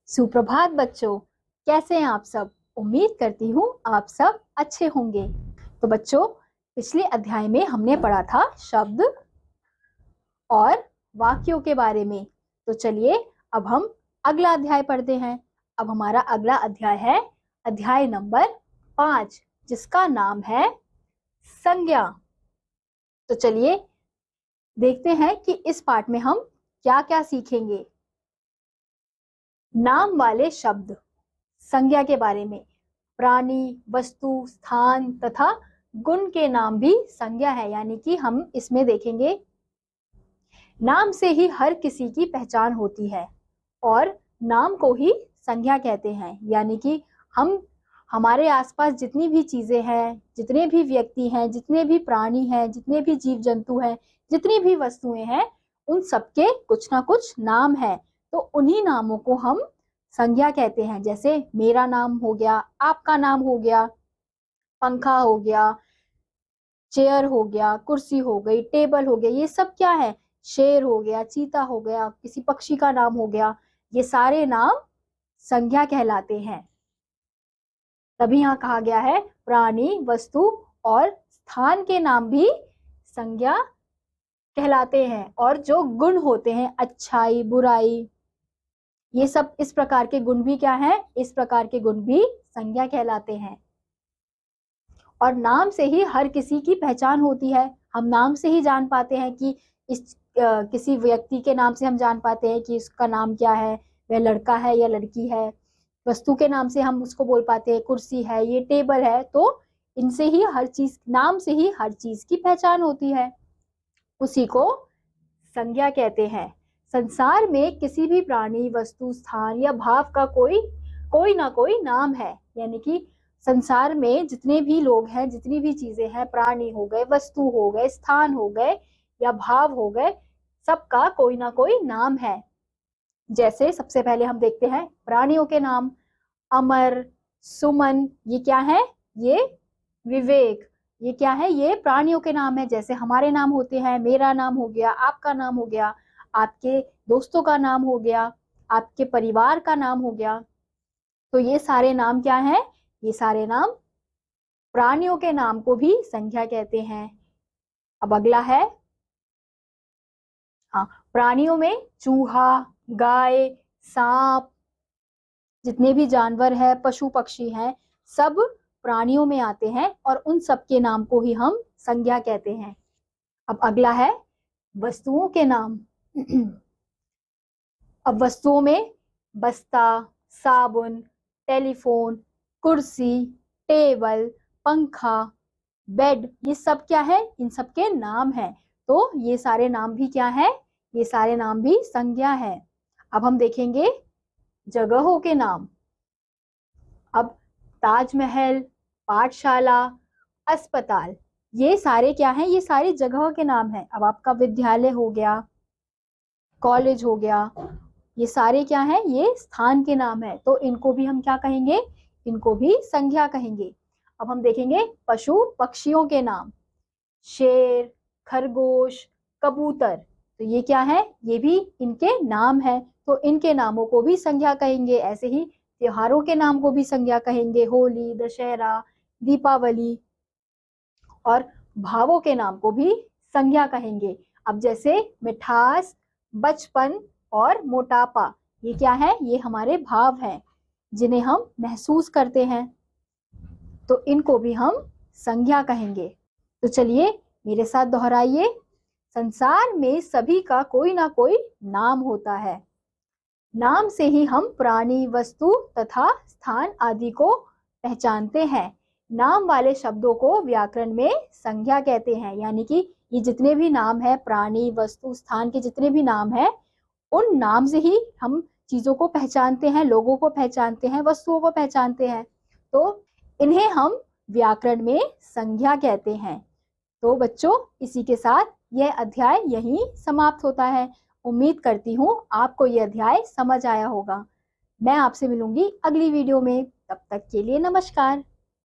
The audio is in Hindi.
सुप्रभात बच्चों, कैसे हैं आप सब। उम्मीद करती हूँ आप सब अच्छे होंगे। तो बच्चों, पिछले अध्याय में हमने पढ़ा था शब्द और वाक्यों के बारे में। तो चलिए अब हम अगला अध्याय पढ़ते हैं। अब हमारा अगला अध्याय है अध्याय नंबर 5, जिसका नाम है संज्ञा। तो चलिए देखते हैं कि इस पाठ में हम क्या क्या सीखेंगे। नाम वाले शब्द, संज्ञा के बारे में। प्राणी, वस्तु, स्थान तथा गुण के नाम भी संज्ञा है, यानी कि हम इसमें देखेंगे नाम से ही हर किसी की पहचान होती है और नाम को ही संज्ञा कहते हैं। यानी कि हम हमारे आसपास जितनी भी चीजें हैं, जितने भी व्यक्ति हैं, जितने भी प्राणी हैं, जितने भी जीव जंतु हैं, जितनी भी वस्तुएं हैं, उन सबके कुछ ना कुछ नाम है। तो उन्हीं नामों को हम संज्ञा कहते हैं। जैसे मेरा नाम हो गया, आपका नाम हो गया, पंखा हो गया, चेयर हो गया, कुर्सी हो गई, टेबल हो गया, ये सब क्या है? शेर हो गया, चीता हो गया, किसी पक्षी का नाम हो गया, ये सारे नाम संज्ञा कहलाते हैं। तभी यहाँ कहा गया है प्राणी, वस्तु और स्थान के नाम भी संज्ञा कहलाते हैं। और जो गुण होते हैं, अच्छाई, बुराई, ये सब इस प्रकार के गुण भी क्या है? इस प्रकार के गुण भी संज्ञा कहलाते हैं। और नाम से ही हर किसी की पहचान होती है। हम नाम से ही जान पाते हैं कि किसी व्यक्ति के नाम से हम जान पाते हैं कि इसका नाम क्या है, वह लड़का है या लड़की है। वस्तु के नाम से हम उसको बोल पाते हैं कुर्सी है, ये टेबल है। तो इनसे ही हर चीज, नाम से ही हर चीज की पहचान होती है, उसी को संज्ञा कहते हैं। संसार में किसी भी प्राणी, वस्तु, स्थान या भाव का कोई ना कोई नाम है। यानी कि संसार में जितने भी लोग हैं, जितनी भी चीजें हैं, प्राणी हो गए, वस्तु हो गए, स्थान हो गए या भाव हो गए, सबका कोई ना कोई नाम है। जैसे सबसे पहले हम देखते हैं प्राणियों के नाम। अमर, सुमन, ये क्या है? ये विवेक, ये क्या है? ये प्राणियों के नाम है। जैसे हमारे नाम होते हैं, मेरा नाम हो गया, आपका नाम हो गया, आपके दोस्तों का नाम हो गया, आपके परिवार का नाम हो गया। तो ये सारे नाम क्या है? ये सारे नाम प्राणियों के नाम को भी संज्ञा कहते हैं। अब अगला है, प्राणियों में चूहा, गाय, सांप, जितने भी जानवर है, पशु पक्षी हैं, सब प्राणियों में आते हैं और उन सब के नाम को ही हम संज्ञा कहते हैं। अब अगला है वस्तुओं के नाम। अब वस्तुओं में बस्ता, साबुन, टेलीफोन, कुर्सी, टेबल, पंखा, बेड, ये सब क्या है? इन सब के नाम है। तो ये सारे नाम भी क्या है? ये सारे नाम भी संज्ञा है। अब हम देखेंगे जगहों के नाम। अब ताजमहल, पाठशाला, अस्पताल, ये सारे क्या हैं? ये सारी जगह के नाम हैं। अब आपका विद्यालय हो गया, कॉलेज हो गया, ये सारे क्या हैं? ये स्थान के नाम है। तो इनको भी हम क्या कहेंगे? इनको भी संज्ञा कहेंगे। अब हम देखेंगे पशु पक्षियों के नाम। शेर, खरगोश, कबूतर, तो ये क्या है? ये भी इनके नाम है। तो इनके नामों को भी संज्ञा कहेंगे। ऐसे ही त्योहारों के नाम को भी संज्ञा कहेंगे। होली, दशहरा, दीपावली। और भावों के नाम को भी संज्ञा कहेंगे। अब जैसे मिठास, बचपन और मोटापा, ये क्या है? ये हमारे भाव हैं जिन्हें हम महसूस करते हैं। तो इनको भी हम संज्ञा कहेंगे। तो चलिए मेरे साथ दोहराइए। संसार में सभी का कोई ना कोई नाम होता है। नाम से ही हम प्राणी, वस्तु तथा स्थान आदि को पहचानते हैं। नाम वाले शब्दों को व्याकरण में संज्ञा कहते हैं। यानी कि ये जितने भी नाम है, प्राणी, वस्तु, स्थान के जितने भी नाम है, उन नाम से ही हम चीजों को पहचानते हैं, लोगों को पहचानते हैं, वस्तुओं को पहचानते हैं। तो इन्हें हम व्याकरण में संज्ञा कहते हैं। तो बच्चों, इसी के साथ यह अध्याय यहीं समाप्त होता है। उम्मीद करती हूँ आपको यह अध्याय समझ आया होगा। मैं आपसे मिलूंगी अगली वीडियो में। तब तक के लिए नमस्कार।